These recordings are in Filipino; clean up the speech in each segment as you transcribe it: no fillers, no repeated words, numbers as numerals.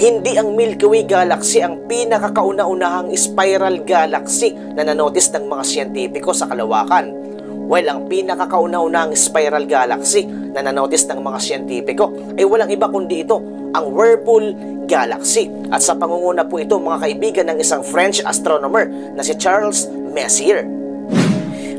Hindi ang Milky Way Galaxy ang pinakakauna-unahang spiral galaxy na nanotice ng mga siyentipiko sa kalawakan. While ang pinakakauna-unahang spiral galaxy na nanotice ng mga siyentipiko ay walang iba kundi ito, ang Whirlpool Galaxy. At sa pangunguna po ito mga kaibigan ng isang French astronomer na si Charles Messier.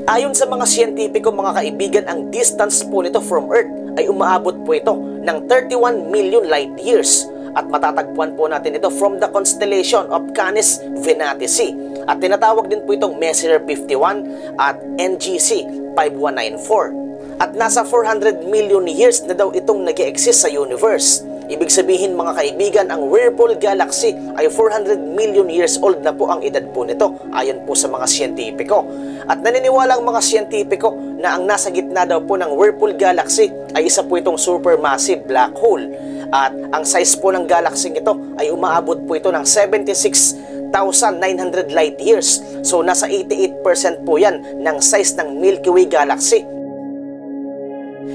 Ayon sa mga siyentipiko mga kaibigan, ang distance po nito from Earth ay umaabot po ito ng 31 million light years. At matatagpuan po natin ito from the constellation of Canis Venatici. At tinatawag din po itong Messier 51 at NGC 5194. At nasa 400 million years na daw itong nag-e-exist sa universe. Ibig sabihin mga kaibigan, ang Whirlpool Galaxy ay 400 million years old na po ang edad po nito ayon po sa mga siyentipiko. At naniniwala ang mga siyentipiko na ang nasa gitna daw po ng Whirlpool Galaxy ay isa po itong supermassive black hole. At ang size po ng galaxy ito ay umaabot po ito ng 76,900 light years. So nasa 88% po yan ng size ng Milky Way Galaxy.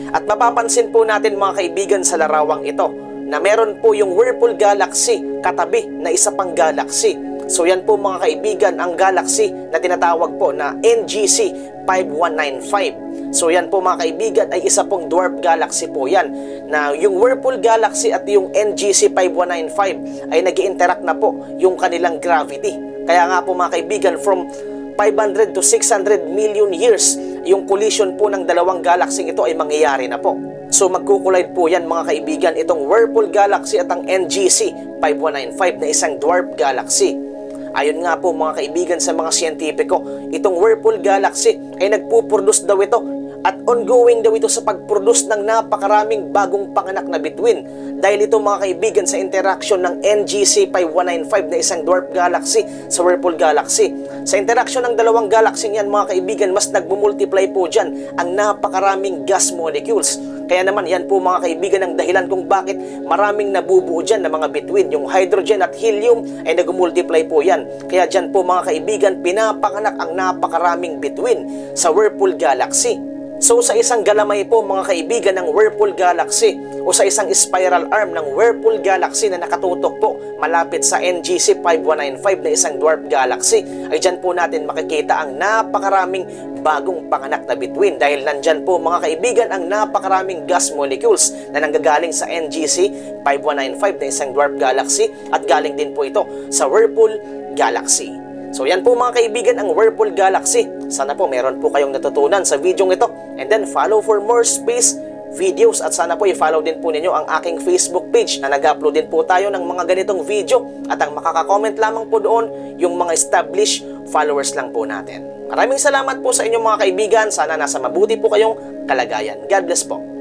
At mapapansin po natin mga kaibigan sa larawang ito na meron po yung Whirlpool Galaxy katabi na isa pang galaxy. So yan po mga kaibigan ang galaxy na tinatawag po na NGC 5195. So yan po mga kaibigan ay isa pong dwarf galaxy po yan, na yung Whirlpool Galaxy at yung NGC 5195 ay nag-i-interact na po yung kanilang gravity. Kaya nga po mga kaibigan, from 500 to 600 million years, yung collision po ng dalawang galaxy ito ay mangyayari na po. So magkukulide po yan mga kaibigan, itong Whirlpool Galaxy at ang NGC 5195 na isang dwarf galaxy. Ayon nga po mga kaibigan sa mga siyentipiko, itong Whirlpool Galaxy ay nagpuproduce daw ito at ongoing daw ito sa pagproduce ng napakaraming bagong panganak na bituin. Dahil ito mga kaibigan sa interaction ng NGC 5195 na isang dwarf galaxy sa Whirlpool Galaxy. Sa interaction ng dalawang galaxy niyan mga kaibigan, mas nagmumultiply po dyan ang napakaraming gas molecules. Kaya naman yan po mga kaibigan ang dahilan kung bakit maraming nabubuo dyan na mga bituin. Yung hydrogen at helium ay nagmultiply po yan. Kaya dyan po mga kaibigan pinapanganak ang napakaraming bituin sa Whirlpool Galaxy. So sa isang galamay po mga kaibigan ng Whirlpool Galaxy o sa isang spiral arm ng Whirlpool Galaxy na nakatutok po malapit sa NGC 5195 na isang dwarf galaxy, ay dyan po natin makikita ang napakaraming bagong panganak na bituin. Dahil nandyan po mga kaibigan ang napakaraming gas molecules na nanggagaling sa NGC 5195 na isang dwarf galaxy at galing din po ito sa Whirlpool Galaxy. So yan po mga kaibigan ang Whirlpool Galaxy. Sana po meron po kayong natutunan sa video ito. And then follow for more space videos at sana po i-follow din po ninyo ang aking Facebook page na nag-upload din po tayo ng mga ganitong video. At ang makaka-comment lamang po doon yung mga established followers lang po natin. Maraming salamat po sa inyong mga kaibigan. Sana nasa mabuti po kayong kalagayan. God bless po.